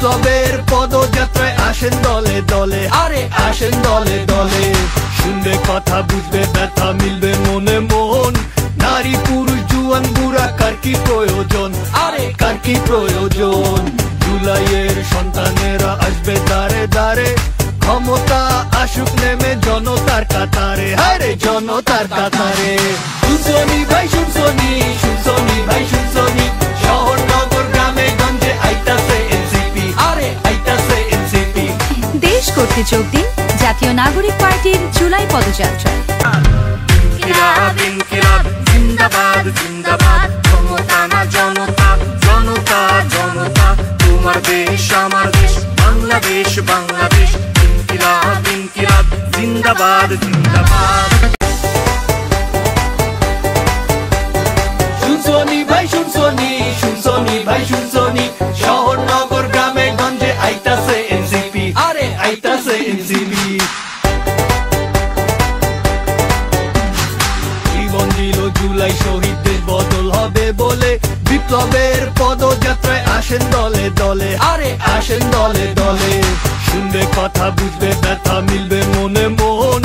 বিপ্লবের পদযাত্রায় আসেন দলে দলে, আরে আসেন দলে দলে। শুনবে কথা বুঝবে ব্যথা মিলবে মনে মন, নারী পুরুষ জুয়ান বুড়া কার কি প্রয়োজন, আরে কার কি প্রয়োজন। জুলাইয়ের সন্তানেরা আসবে দাঁড়ে দাঁড়ে, ক্ষমতা আসুক নেমে জনতার কাতারে, হায়রে জনতার কাতারে। শুনছনি ভাই শুনছনি, শুনছনি ভাই শুনছনি, শহর নগর গ্রামে গঞ্জে আইতাছে এনসিপি, আরে আইতাছে এনসিপি। দেশ করতে যোগ দিন জাতীয় নাগরিক পার্টির জুলাই পদযাত্রায়। ইনকিলাব ইনকিলাব জিন্দাবাদ জিন্দাবাদ, ক্ষমতা না জনতা, জনতা জনতা, তোমার দেশ আমার দেশ বাংলাদেশ বাংলাদেশ। ইনকিলাব ইনকিলাব জিন্দাবাদ জিন্দাবাদ। শুনছনি ভাই শুনছনি, শুনছনি ভাই শুনছনি, শহর নগর গ্রামে গঞ্জে আইতাছে এনসিপি, আরে আইতাছে এনসিপি। জীবন দিল জুলাই শহীদদের বদল হবে বলে, বিপ্লবের পদযাত্রায় আসেন দলে দলে, আরে আসেন দলে দলে। শুনবে কথা বুঝবে ব্যথা মিলবে মনে মন,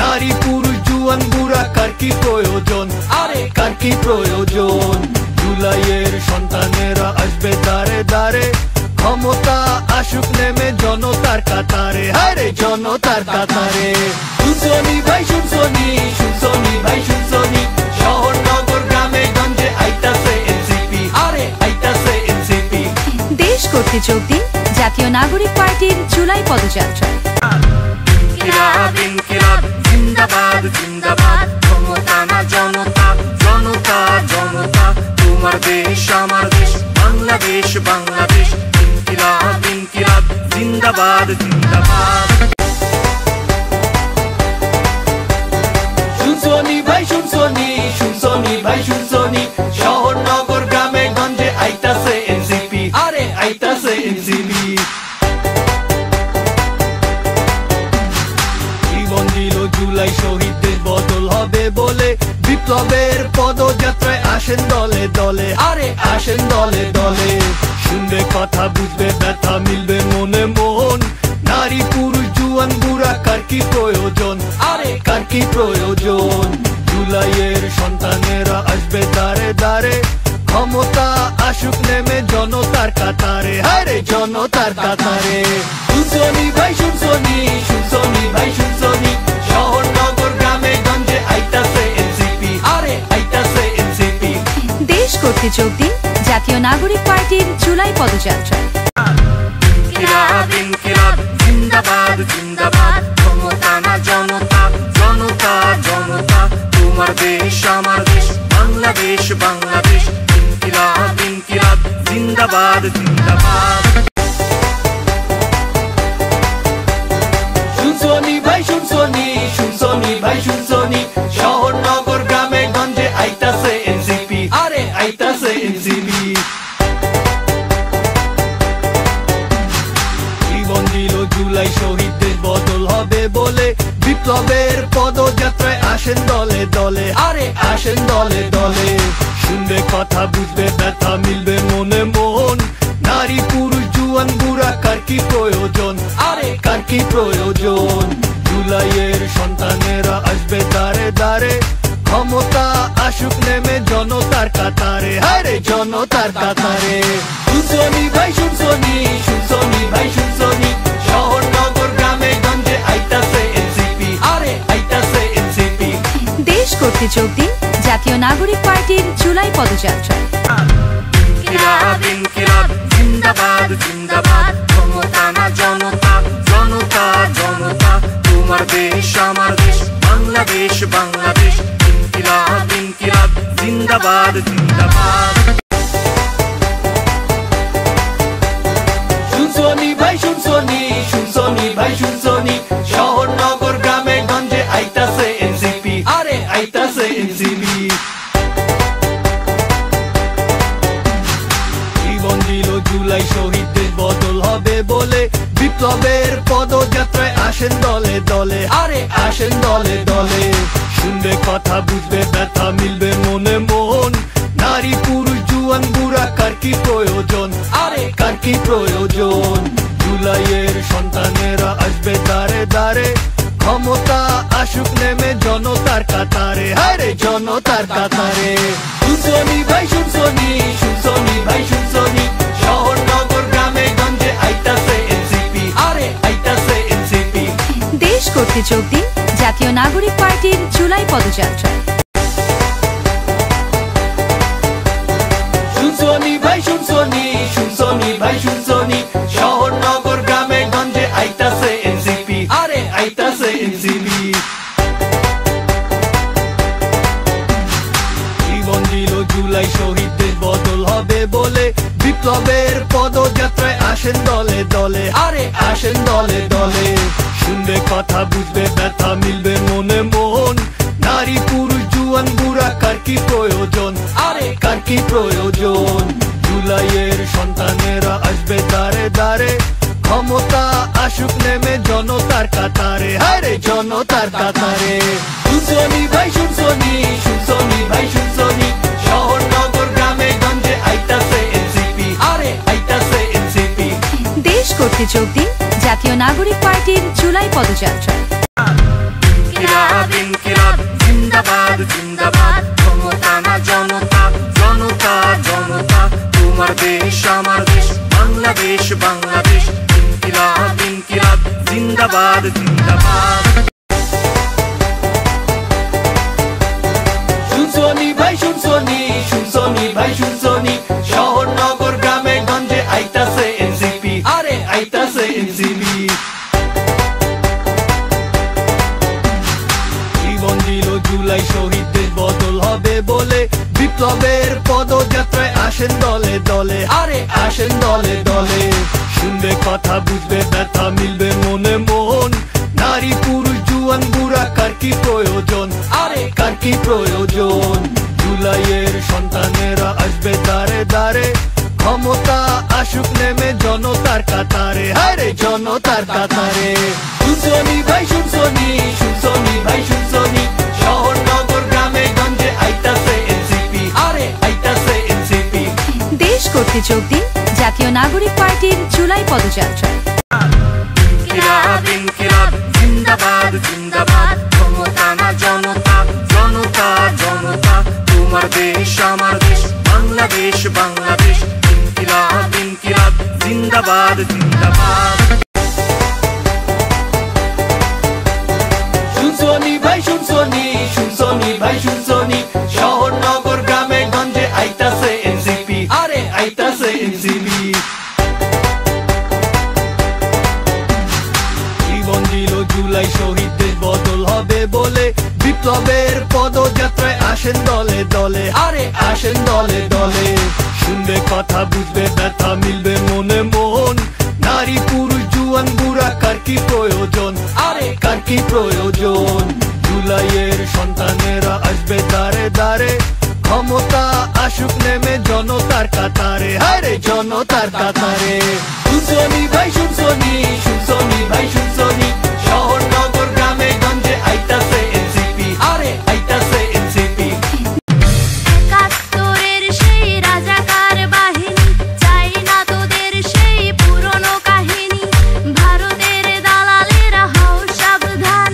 নারী পুরুষ জুয়ান বুড়া কার কি প্রয়োজন, আরে কার কি প্রয়োজন। জুলাইয়ের সন্তানেরা আসবে দাঁড়ে দাঁড়ে, ক্ষমতা আসুক নেমে জনতার কাতারে, হায়রে জনতার কাতারে। শুনছনি ভাই শুনছনি, শুনছনি ভাই শুনছনি, শহর নগর গ্রামে গঞ্জে আইতাছে এনসিপি, আরে আইতাছে এনসিপি। দেশ করতে যোগ দিন জাতীয় নাগরিক পার্টির জুলাই পদযাত্রায়। ইনকিলাব ইনকিলাব জিন্দাবাদ জিন্দাবাদ, ক্ষমতা না জনতা, জনতা জনতা, তোমার দেশ আমার দেশ বাংলাদেশ বাংলাদেশ। ইনকিলাব ইনকিলাব জিন্দাবাদ জিন্দাবাদ। শুনছনি ভাই শুনছনি, শুনছনি ভাই শুনছনি, শহর নগর গ্রামে গঞ্জে আইতাছে এনসিপি, আরে আইতাছে এনসিপি। জীবন দিল জুলাই শহীদদের বদল হবে বলে, বিপ্লবের পদযাত্রায় আসেন দলে দলে, আরে আসেন দলে দলে। শুনবে কথা বুঝবে ব্যথা মিলবে মনে মন, নারী পুরুষ জুয়ান বুড়া কার কি প্রয়োজন, আরে কার কি প্রয়োজন। জুলাইয়ের সন্তানেরা আসবে দাঁড়ে দাঁড়ে, ক্ষমতা আসুক নেমে জনতার কাতারে, হায়রে জনতার কাতারে। শুনছনি ভাই শুনছনি, শুনছনি ভাই শুনছনি, শহর নগর গ্রামে গঞ্জে আইতাছে এনসিপি, আরে আইতাছে এনসিপি। দেশ করতে যোগ দিন জাতীয় নাগরিক পার্টির জুলাই পদযাত্রায়। ইনকিলাব ইনকিলাব জিন্দাবাদ জিন্দাবাদ, ক্ষমতা না জনতা, জনতা জনতা, তোমার দেশ আমার দেশ বাংলাদেশ বাংলাদেশ। ইনকিলাব ইনকিলাব জিন্দাবাদ জিন্দাবাদ। শুনছনি ভাই শুনছনি, শুনছনি ভাই শুনছনি, শহর নগর গ্রামে গঞ্জে আইতাছে এনসিপি, আরে আইতাছে এনসিপি। জীবন দিল জুলাই শহীদদের বদল হবে বলে, বিপ্লবের পদযাত্রায় আসেন দলে দলে, আরে আসেন দলে দলে। শুনবে কথা বুঝবে ব্যথা মিলবে মনে মন, নারী পুরুষ জুয়ান বুড়া কার কি প্রয়োজন, আরে কার কি প্রয়োজন। জুলাইয়ের সন্তানেরা আসবে দাঁড়ে দাঁড়ে, ক্ষমতা আসুক নেমে জনতার কাতারে, হায়রে জনতার কাতারে। শুনছনি ভাই শুনছনি, শুনছনি ভাই শুনছনি, শহর নগর গ্রামে গঞ্জে আইতাছে এনসিপি, আরে আইতাছে এনসিপি। দেশ করতে যোগ দিন জাতীয় নাগরিক পার্টির জুলাই পদযাত্রায়। ইনকিলাব ইনকিলাব জিন্দাবাদ জিন্দাবাদ, ক্ষমতা না জনতা, জনতা জনতা, তোমার দেশ আমার দেশ বাংলাদেশ বাংলাদেশ। ইনকিলাব ইনকিলাব জিন্দাবাদ জিন্দাবাদ। শুনছনি ভাই শুনছনি, শুনছনি ভাই শুনছনি, শহর নগর গ্রামে গঞ্জে আইতাছে এনসিপি, আরে আইতাছে এনসিপি। জীবন দিল জুলাই শহীদদের বদল হবে বলে, বিপ্লবের পদযাত্রায় আসেন দলে দলে, আরে আসেন দলে দলে। শুনবে কথা বুঝবে ব্যথা মিলবে মনে মন, নারী পুরুষ জুয়ান বুড়া কার কি প্রয়োজন, আরে কার কি প্রয়োজন। শুনছনি ভাই শুনছনি শুনছনি ভাই শুনছনি শহর নগর গ্রামে গঞ্জে আইতাছে এনসিপি আরে আইতাছে এনসিপি দেশ করতে যোগ দিন জাতীয় নাগরিক পার্টির জুলাই পদযাত্রায় শুনছনি ভাই শুনছনি শুনছনি ভাই শুনছনি শহর নগর গ্রামে গঞ্জে আইতাছে এনসিপি আরে আইতাছে এনসিপি জীবন দিল জুলাই শহীদদের বদল হবে বলে বিপ্লবের পদযাত্রায় আসেন দলে দলে আরে আসেন দলে দলে শুনবে কথা বুঝবে ব্যথা মিলবে মনে মন নারী পুরুষ জুয়ান বুড়া কার কি প্রয়োজন আরে কার কি প্রয়োজন জুলাইয়ের সন্তানেরা আসবে দাঁড়ে দাঁড়ে ক্ষমতা আসুক নেমে জনতার কাতারে হায়রে জনতার কাতারে শুনছনি ভাই শুনছনি শুনছনি ভাই শুনছনি শহর নগর গ্রামে গঞ্জে আইতাছে এনসিপি আরে আইতাছে এনসিপি দেশ করতে যোগ দিন জাতীয় নাগরিক পার্টির জুলাই পদযাত্রায় ইনকিলাব ইনকিলাব জিন্দাবাদ জিন্দাবাদ ক্ষমতা না জনতা জনতা জনতা তোমার দেশ আমার দেশ বাংলাদেশ বাংলাদেশ ইনকিলাব ইনকিলাব জিন্দাবাদ জিন্দাবাদ শুনছনি ভাই শুনছনি শুনছনি ভাই শুনছনি শহর নগর গ্রামে গঞ্জে আইতাছে এনসিপি আরে আইতাছে এনসিপি জীবন দিল জুলাই শহীদদের বদল হবে বলে বিপ্লবের পদযাত্রায় আসেন দলে দলে আরে আসেন দলে দলে শুনবে কথা বুঝবে ব্যথা মিলবে মনে মন নারী পুরুষ জুয়ান বুড়া কার কি প্রয়োজন আরে কার কি প্রয়োজন জুলাইয়ের সন্তানেরা আসবে দাঁড়ে দাঁড়ে ক্ষমতা আসুক নেমে জনতার কাতারে হায়রে জনতার কাতারে শুনছনি ভাই শুনছনি শুনছনি ভাই শুনছনি শহর নগর গ্রামে গঞ্জে আইতাছে এনসিপি আরে আইতাছে এনসিপি দেশ করতে যোগ দিন জাতীয় নাগরিক পার্টির জুলাই পদযাত্রায় ইনকিলাব ইনকিলাব জিন্দাবাদ জিন্দাবাদ ক্ষমতা না জনতা জনতা জনতা তোমার দেশ আমার দেশ বাংলাদেশ বাংলাদেশ ইনকিলাব ইনকিলাব জিন্দাবাদ জিন্দাবাদ শুনছনি ভাই শুনছনি শুনছনি ভাই শুনছনি শহর নগর গ্রামে গঞ্জে আইতাছে এনসিপি আরে আইতাছে এনসিপি জীবন দিল জুলাই শহীদদের বদল হবে বলে বিপ্লবের পদযাত্রায় আসেন দলে দলে আরে আসেন দলে দলে শুনবে কথা বুঝবে ব্যথা মিলবে মনে মন নারী পুরুষ জুয়ান বুড়া কার কি প্রয়োজন আরে কার কি প্রয়োজন জুলাইয়ের সন্তানেরা আসবে দাঁড়ে দাঁড়ে ক্ষমতা আসুক নেমে জনতার কাতারে হায়রে জনতার কাতারে শুনছনি ভাই শুনছনি শুনছনি ভাই শুনছনি শহর নগর গ্রামে গঞ্জে আইতাছে এনসিপি আরে আইতাছে এনসিপি একাত্তরের সেই রাজাকার বাহিনী চাই না তোদের সেই পুরনো কাহিনী ভারতের দালালেরা হও সাবধান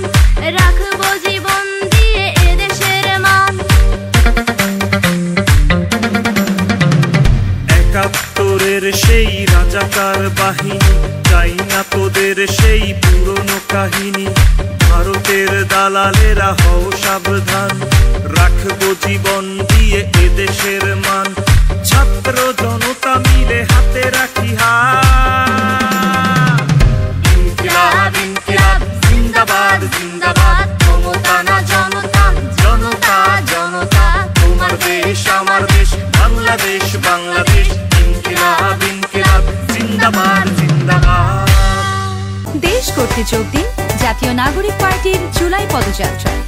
রাখবো জীবন দিয়ে এদেশের মান একাত্তরের সেই রাজাকার বাহিনী চাই না তোদের সেই পুরনো কাহিনী ভারতের দালালেরা হও সাবধান রাখবো জীবন দিয়ে এদেশের মান ছাত্র জনতা মিলে হাতে রাখি হাত ইনকিলাব ইনকিলাব জিন্দাবাদ জিন্দাবাদ ক্ষমতা না জনতা জনতা জনতা তোমার দেশ আমার দেশ বাংলাদেশ বাংলাদেশ ইনকিলাব ইনকিলাব জিন্দাবাদ জিন্দাবাদ দেশ করতে যোগ দিন জাতীয় নাগরিক পার্টির জুলাই পদযাত্রায়